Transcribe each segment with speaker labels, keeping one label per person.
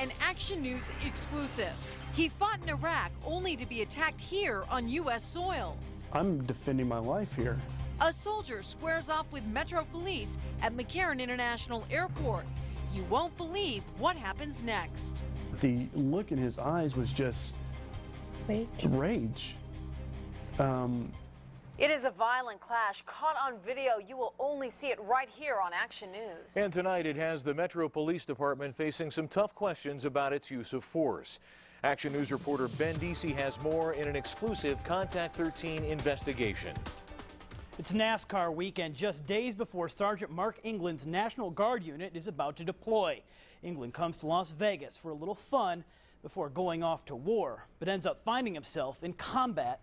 Speaker 1: an Action News exclusive. He fought in Iraq only to be attacked here on U.S. soil.
Speaker 2: I'm defending my life here.
Speaker 1: A soldier squares off with Metro Police at McCarran International Airport. You won't believe what happens next.
Speaker 2: The look in his eyes was just rage.
Speaker 3: It is a violent clash caught on video. You will only see it right here on Action News.
Speaker 4: And tonight it has the Metro Police Department facing some tough questions about its use of force. Action News reporter Ben Deasy has more in an exclusive Contact 13 investigation.
Speaker 5: It's NASCAR weekend, just days before Sergeant Mark England's National Guard unit is about to deploy. England comes to Las Vegas for a little fun before going off to war, but ends up finding himself in combat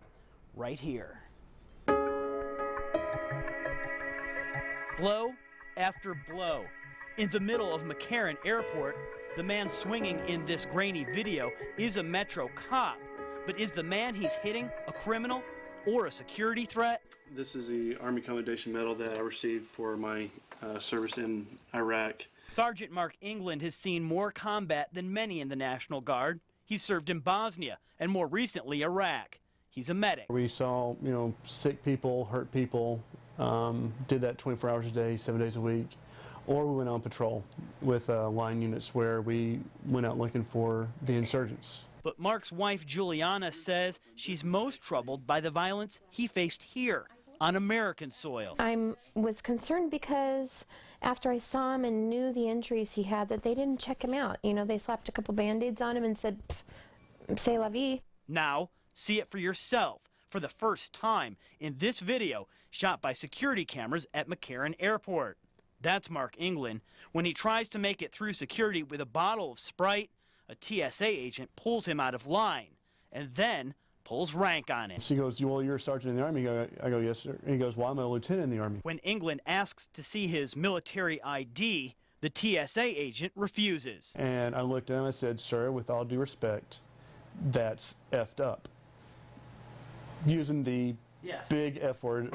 Speaker 5: right here. Blow after blow. In the middle of McCarran Airport, the man swinging in this grainy video is a Metro cop. But is the man he's hitting a criminal or a security threat?
Speaker 2: This is the Army Commendation Medal that I received for my service in Iraq.
Speaker 5: Sergeant Mark England has seen more combat than many in the National Guard. He's served in Bosnia and more recently Iraq. He's a medic.
Speaker 2: We saw, sick people, hurt people, did that 24 hours a day, 7 days a week. Or we went on patrol with line units where we went out looking for the insurgents.
Speaker 5: But Mark's wife, Juliana, says she's most troubled by the violence he faced here on American soil.
Speaker 6: I was concerned because after I saw him and knew the injuries he had, that they didn't check him out. They slapped a couple Band-Aids on him and said, c'est la vie.
Speaker 5: Now, see it for yourself for the first time in this video shot by security cameras at McCarran Airport. That's Mark England. When he tries to make it through security with a bottle of Sprite, a TSA agent pulls him out of line and then pulls rank on him.
Speaker 2: She goes, well, you're a sergeant in the Army. I go, yes, sir. And he goes, well, I'm a lieutenant in the Army.
Speaker 5: When England asks to see his military ID, the TSA agent refuses.
Speaker 2: And I looked at him and I said, sir, with all due respect, that's effed up. Using the big F word.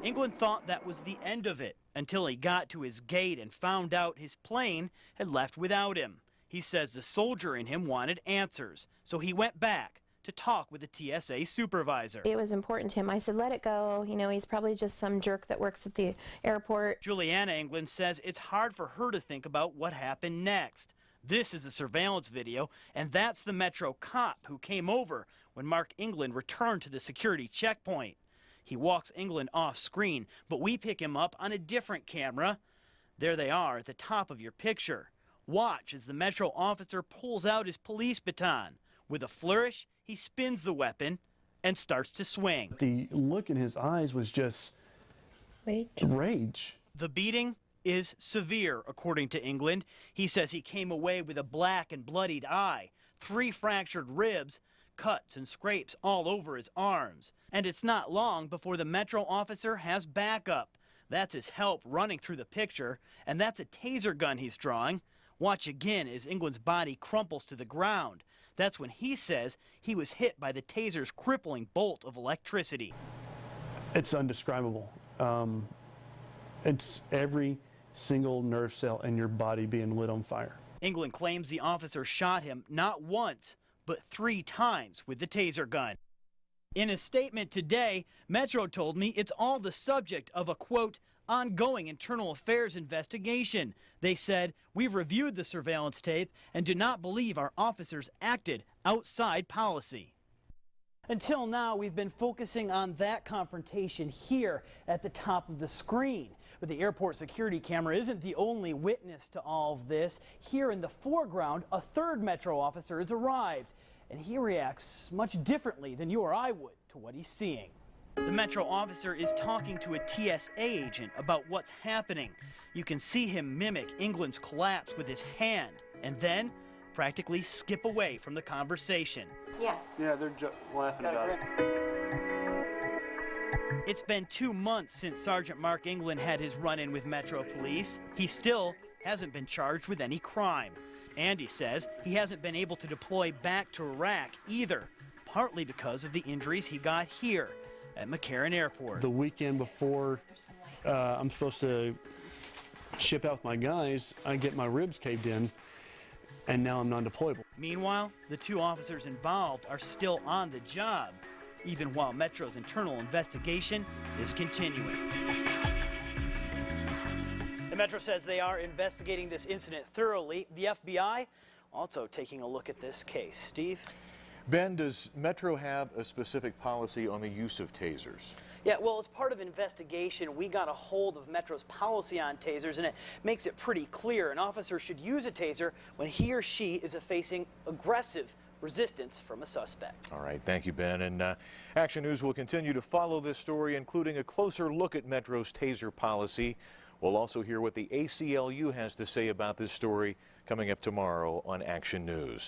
Speaker 5: England thought that was the end of it until he got to his gate and found out his plane had left without him. He says the soldier in him wanted answers, so he went back to talk with the TSA supervisor.
Speaker 6: It was important to him. I said, let it go. He's probably just some jerk that works at the airport.
Speaker 5: Juliana England says it's hard for her to think about what happened next. This is a surveillance video, and that's the Metro cop who came over when Mark England returned to the security checkpoint. He walks England off screen, but we pick him up on a different camera. There they are at the top of your picture. Watch as the Metro officer pulls out his police baton. With a flourish, he spins the weapon and starts to swing.
Speaker 2: The look in his eyes was just rage.
Speaker 5: The beating is severe, according to England. He says he came away with a black and bloodied eye, 3 fractured ribs, cuts and scrapes all over his arms. And it's not long before the Metro officer has backup. That's his help running through the picture, and that's a taser gun he's drawing. Watch again as England's body crumples to the ground. That's when he says he was hit by the taser's crippling bolt of electricity.
Speaker 2: It's indescribable. It's every single nerve cell in your body being lit on fire.
Speaker 5: England claims the officer shot him not once, but 3 times with the taser gun. In a statement today, Metro told me it's all the subject of a, quote, ongoing internal affairs investigation. They said, we've reviewed the surveillance tape and do not believe our officers acted outside policy. Until now, we've been focusing on that confrontation here at the top of the screen. But the airport security camera isn't the only witness to all of this. Here in the foreground, a third Metro officer has arrived, and he reacts much differently than you or I would to what he's seeing. The Metro officer is talking to a TSA agent about what's happening. You can see him mimic England's collapse with his hand, and then practically skip away from the conversation.
Speaker 6: Yeah,
Speaker 2: they're laughing about it.
Speaker 5: It's been 2 months since Sergeant Mark England had his run-in with Metro Police. He still hasn't been charged with any crime. Andy says he hasn't been able to deploy back to Iraq either, partly because of the injuries he got here at McCarran Airport.
Speaker 2: The weekend before I'm supposed to ship out with my guys, I get my ribs caved in. and now I'm non-deployable.
Speaker 5: Meanwhile, the 2 officers involved are still on the job, even while Metro's internal investigation is continuing. The Metro says they are investigating this incident thoroughly. The FBI also taking a look at this case. Steve?
Speaker 4: Ben, does Metro have a specific policy on the use of tasers?
Speaker 5: Yeah, well, as part of investigation, we got a hold of Metro's policy on tasers, and it makes it pretty clear an officer should use a taser when he or she is facing aggressive resistance from a suspect.
Speaker 4: All right, thank you, Ben. And Action News will continue to follow this story, including a closer look at Metro's taser policy. We'll also hear what the ACLU has to say about this story coming up tomorrow on Action News.